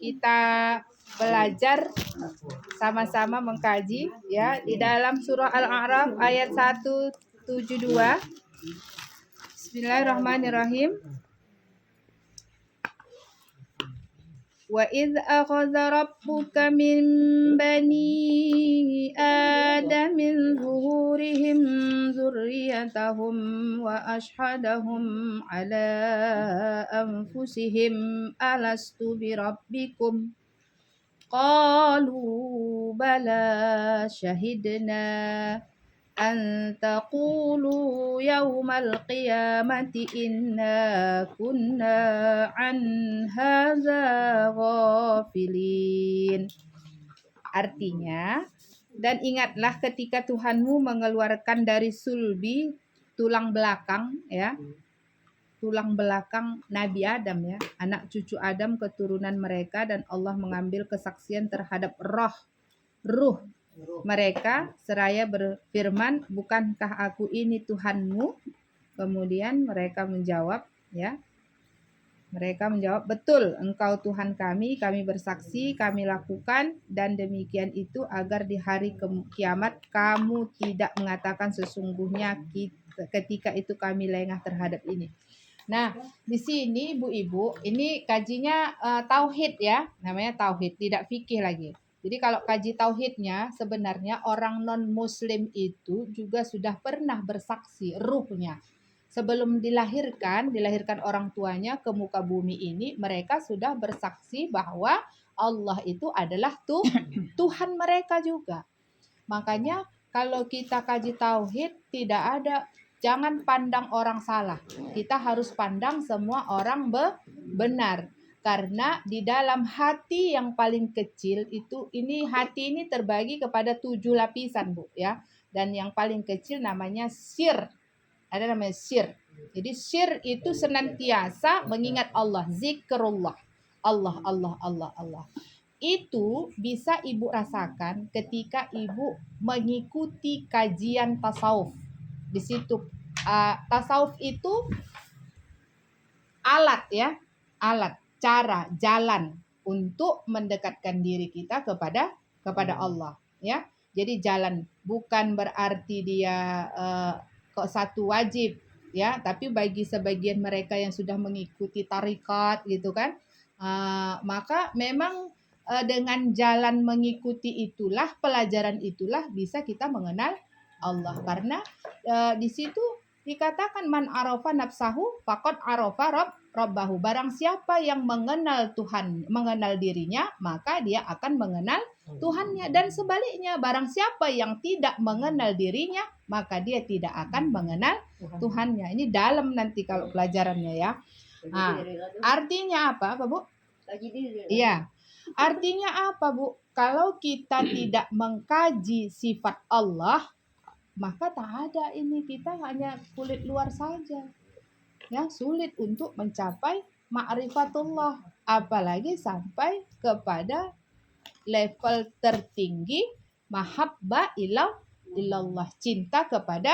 kita belajar sama-sama mengkaji ya di dalam surah Al-A'raf ayat 172. Bismillahirrahmanirrahim. Wa idz akhadha rabbuka min bani Adam min zuhurihim dzurriyyatahum wa ashhadahum ala anfusihim alastu bi rabbikum qalu bala syahidna an taqulu yaumal qiyamati inna kunna an hadza ghafilin. Artinya, dan ingatlah ketika Tuhanmu mengeluarkan dari sulbi tulang belakang ya, tulang belakang Nabi Adam ya, anak cucu Adam keturunan mereka, dan Allah mengambil kesaksian terhadap ruh mereka seraya berfirman, bukankah aku ini Tuhanmu? Kemudian mereka menjawab ya. Mereka menjawab, betul, engkau Tuhan kami bersaksi, kami lakukan, dan demikian itu agar di hari kiamat kamu tidak mengatakan sesungguhnya ketika itu kami lengah terhadap ini. Nah, di sini ibu-ibu, ini kajinya tauhid ya, namanya tauhid, tidak fikih lagi. Jadi kalau kaji tauhidnya, sebenarnya orang non-muslim itu juga sudah pernah bersaksi ruhnya. Sebelum dilahirkan orang tuanya ke muka bumi ini, mereka sudah bersaksi bahwa Allah itu adalah Tuhan mereka juga. Makanya kalau kita kaji tauhid, tidak ada, jangan pandang orang salah. Kita harus pandang semua orang benar. Karena di dalam hati yang paling kecil itu, ini hati ini terbagi kepada 7 lapisan Bu ya. Dan yang paling kecil namanya sir. Ada namanya sir. Jadi sir itu senantiasa mengingat Allah, zikrullah. Allah. Itu bisa ibu rasakan ketika ibu mengikuti kajian tasawuf. Di situ tasawuf itu alat ya, cara, jalan untuk mendekatkan diri kita kepada Allah ya. Jadi jalan bukan berarti dia kok satu wajib ya, tapi bagi sebagian mereka yang sudah mengikuti tarikat gitu kan, maka memang dengan jalan mengikuti itulah, pelajaran itulah bisa kita mengenal Allah. Karena di situ dikatakan man arafa nafsahu faqad arafa rabbahu. Barang siapa yang mengenal Tuhan, mengenal dirinya, maka dia akan mengenal Tuhannya. Dan sebaliknya, barang siapa yang tidak mengenal dirinya, maka dia tidak akan mengenal Tuhannya. Ini dalam nanti kalau pelajarannya ya. Nah, artinya apa Bu? Iya. Artinya apa Bu? Kalau kita tidak mengkaji sifat Allah, maka tak ada ini, kita hanya kulit luar saja. Ya, sulit untuk mencapai ma'rifatullah, apalagi sampai kepada level tertinggi mahabbah ilallah, cinta kepada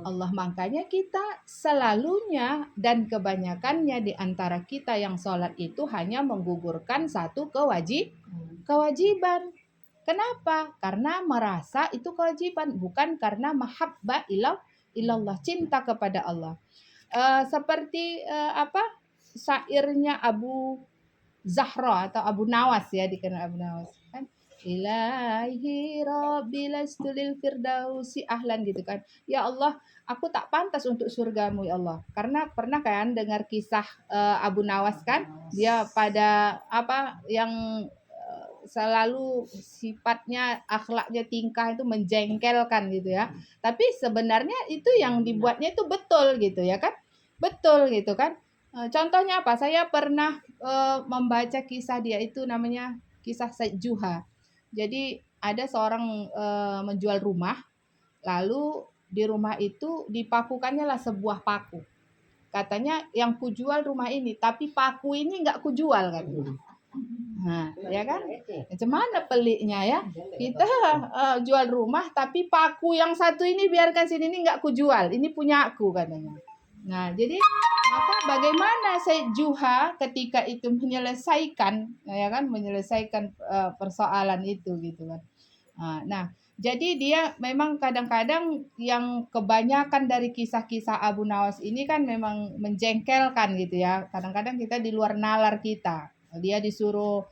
Allah. Makanya kita selalunya dan kebanyakannya di antara kita yang sholat itu hanya menggugurkan satu kewajiban. Kenapa? Karena merasa itu kewajiban, bukan karena mahabbah ilallah, cinta kepada Allah. Seperti syairnya Abu Zahra atau Abu Nawas ya, dikenal Abu Nawas kan, ilahi rabbil astulil firdausi ahlan gitu kan. Ya Allah, aku tak pantas untuk surgamu ya Allah. Karena pernah kan dengar kisah Abu Nawas kan, dia pada yang selalu sifatnya, akhlaknya, tingkah itu menjengkelkan gitu ya. Tapi sebenarnya itu yang dibuatnya itu betul gitu ya kan. Betul gitu kan. Contohnya apa? Saya pernah membaca kisah dia itu, namanya kisah Said Juha. Jadi ada seorang menjual rumah, lalu di rumah itu dipakukannya lah sebuah paku. Katanya yang kujual rumah ini, tapi paku ini nggak kujual kan. Nah, ya kan? Macam mana peliknya ya? Kita jual rumah tapi paku yang satu ini biarkan sini, ini nggak kujual, ini punya aku katanya. Nah, jadi maka bagaimana Said Juha ketika itu menyelesaikan, ya kan, menyelesaikan persoalan itu gitu kan. Nah, jadi dia memang kadang-kadang yang kebanyakan dari kisah-kisah Abu Nawas ini kan memang menjengkelkan gitu ya. Kadang-kadang kita di luar nalar kita. Dia disuruh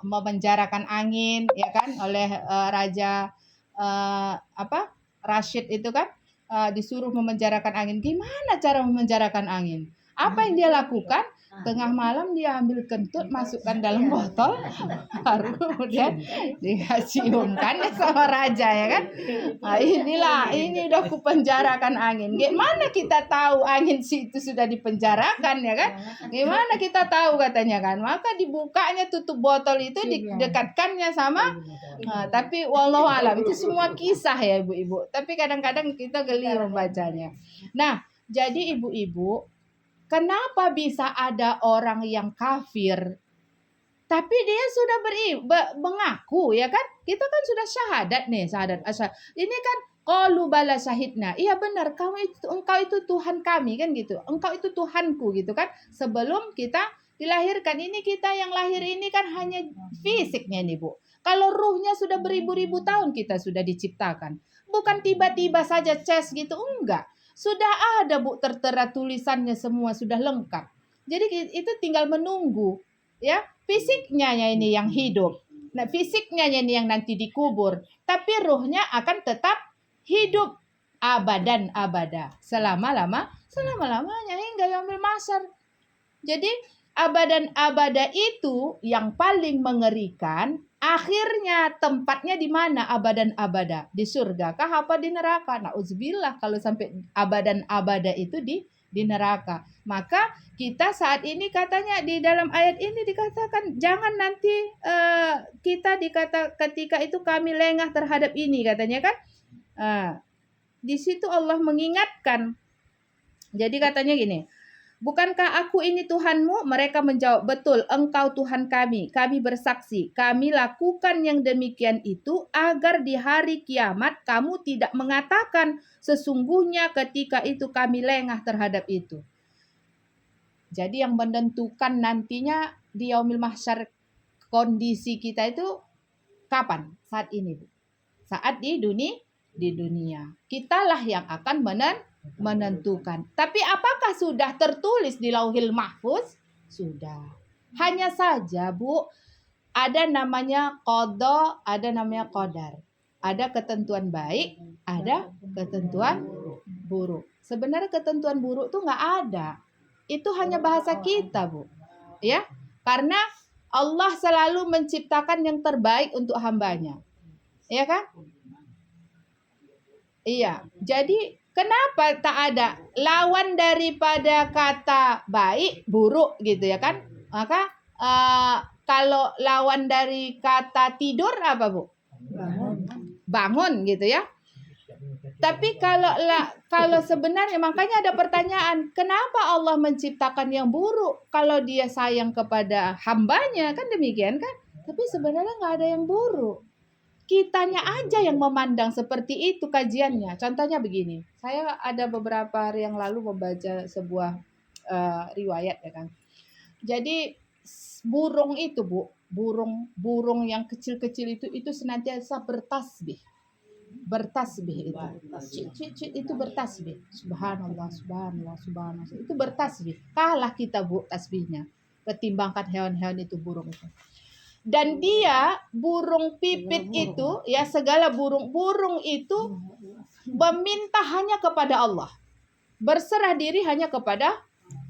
memenjarakan angin, ya kan, oleh Raja apa Rashid itu kan, disuruh memenjarakan angin. Gimana cara memenjarakan angin? Apa yang dia lakukan? Tengah malam dia ambil kentut, masukkan dalam botol, baru kemudian dikasihumkan sama raja, ya kan. Nah, ini udah kupenjarakan angin. Gimana kita tahu angin situ sudah dipenjarakan, ya kan? Gimana kita tahu, katanya kan. Maka dibukanya tutup botol itu, didekatkannya sama tapi wallahu alam itu semua kisah ya ibu-ibu. Tapi kadang-kadang kita geli membacanya. Nah, jadi ibu-ibu, kenapa bisa ada orang yang kafir tapi dia sudah mengaku, ya kan? Kita kan sudah syahadat nih, syahadat asyhadu. Ini kan qalu bala syahidna. Iya benar, engkau itu Tuhan kami kan gitu. Engkau itu Tuhanku gitu kan. Sebelum kita dilahirkan, ini kita yang lahir ini kan hanya fisiknya nih, Bu. Kalau ruhnya sudah beribu-ribu tahun kita sudah diciptakan. Bukan tiba-tiba saja ces gitu, enggak. Sudah ada, Bu, tertera tulisannya semua, sudah lengkap. Jadi itu tinggal menunggu, ya. Fisiknya ini yang hidup. Nah, fisiknya ini yang nanti dikubur. Tapi ruhnya akan tetap hidup abadan abada. Selama-lamanya hingga yaumil mahsyar. Jadi abadan abada itu yang paling mengerikan. Akhirnya tempatnya di mana abadan abada? Di surga kah apa di neraka? Nauzubillah kalau sampai abadan abada itu di neraka. Maka kita saat ini katanya di dalam ayat ini dikatakan jangan nanti kita ketika itu kami lengah terhadap ini, katanya kan. Di situ Allah mengingatkan. Jadi katanya gini, bukankah aku ini Tuhanmu? Mereka menjawab, betul, engkau Tuhan kami. Kami bersaksi, kami lakukan yang demikian itu agar di hari kiamat kamu tidak mengatakan sesungguhnya ketika itu kami lengah terhadap itu. Jadi yang menentukan nantinya di yaumil mahsyar kondisi kita itu kapan? Saat ini, Bu. Saat di dunia. Kitalah yang akan menentukan. Tapi apakah sudah tertulis di Lauhil Mahfuz? Sudah. Hanya saja, Bu, ada namanya qada, ada namanya qadar. Ada ketentuan baik, ada ketentuan buruk. Sebenarnya ketentuan buruk tuh nggak ada. Itu hanya bahasa kita, Bu. Ya, karena Allah selalu menciptakan yang terbaik untuk hambanya. Ya kan? Iya. Jadi kenapa tak ada lawan daripada kata baik, buruk gitu ya kan? Maka kalau lawan dari kata tidur apa, Bu? Bangun gitu ya. Tapi kalau sebenarnya makanya ada pertanyaan, kenapa Allah menciptakan yang buruk kalau dia sayang kepada hambanya, kan demikian kan? Tapi sebenarnya nggak ada yang buruk. Kitanya aja yang memandang seperti itu kajiannya. Contohnya begini, saya ada beberapa hari yang lalu membaca sebuah riwayat ya kan. Jadi burung itu, Bu, burung yang kecil-kecil itu senantiasa bertasbih itu. Cicit itu bertasbih. Subhanallah, itu bertasbih. Kalah kita, Bu, tasbihnya. Ketimbangkan hewan-hewan itu, burung itu. Dan dia burung pipit itu, ya segala burung itu meminta hanya kepada Allah. Berserah diri hanya kepada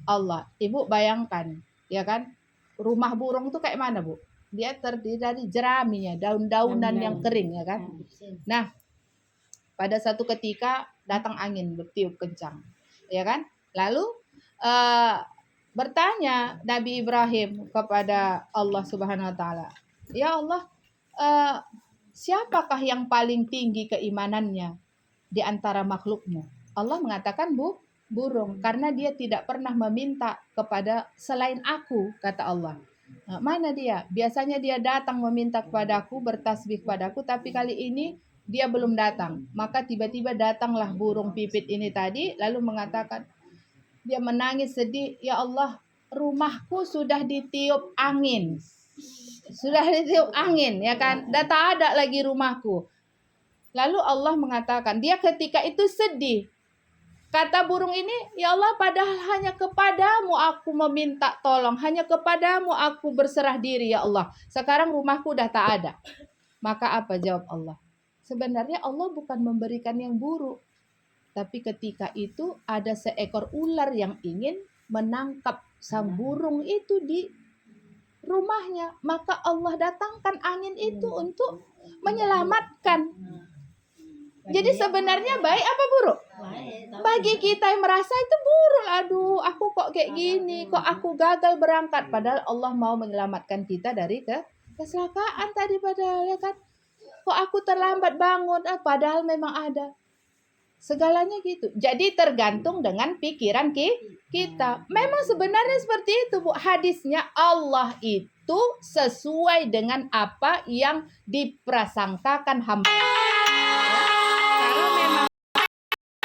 Allah. Ibu bayangkan, ya kan? Rumah burung itu kayak mana, Bu? Dia terdiri dari jeraminya, daun-daunan yang kering, ya kan? Nah, pada satu ketika datang angin bertiup kencang, ya kan? Lalu bertanya Nabi Ibrahim kepada Allah Subhanahu wa taala, "Ya Allah, siapakah yang paling tinggi keimanannya di antara makhlukmu?" Allah mengatakan, burung, karena dia tidak pernah meminta kepada selain aku, kata Allah. Nah, mana dia? Biasanya dia datang meminta kepadaku, bertasbih kepadaku, tapi kali ini dia belum datang. Maka tiba-tiba datanglah burung pipit ini tadi, lalu mengatakan, Dia menangis sedih, ya Allah, rumahku sudah ditiup angin. Sudah ditiup angin, ya kan? Dan tak ada lagi rumahku. Lalu Allah mengatakan, dia ketika itu sedih. Kata burung ini, ya Allah, padahal hanya kepadamu aku meminta tolong. Hanya kepadamu aku berserah diri, ya Allah. Sekarang rumahku udah tak ada. Maka apa jawab Allah? Sebenarnya Allah bukan memberikan yang buruk. Tapi ketika itu ada seekor ular yang ingin menangkap sang burung itu di rumahnya. Maka Allah datangkan angin itu untuk menyelamatkan. Jadi sebenarnya baik apa buruk? Bagi kita yang merasa itu buruk. Aduh, aku kok kayak gini, kok aku gagal berangkat. Padahal Allah mau menyelamatkan kita dari kecelakaan tadi padahal, ya kan? Kok aku terlambat bangun, padahal memang ada. Segalanya gitu. Jadi tergantung dengan pikiran kita. Memang sebenarnya seperti itu, Bu. Hadisnya Allah itu sesuai dengan apa yang diprasangkakan hamba.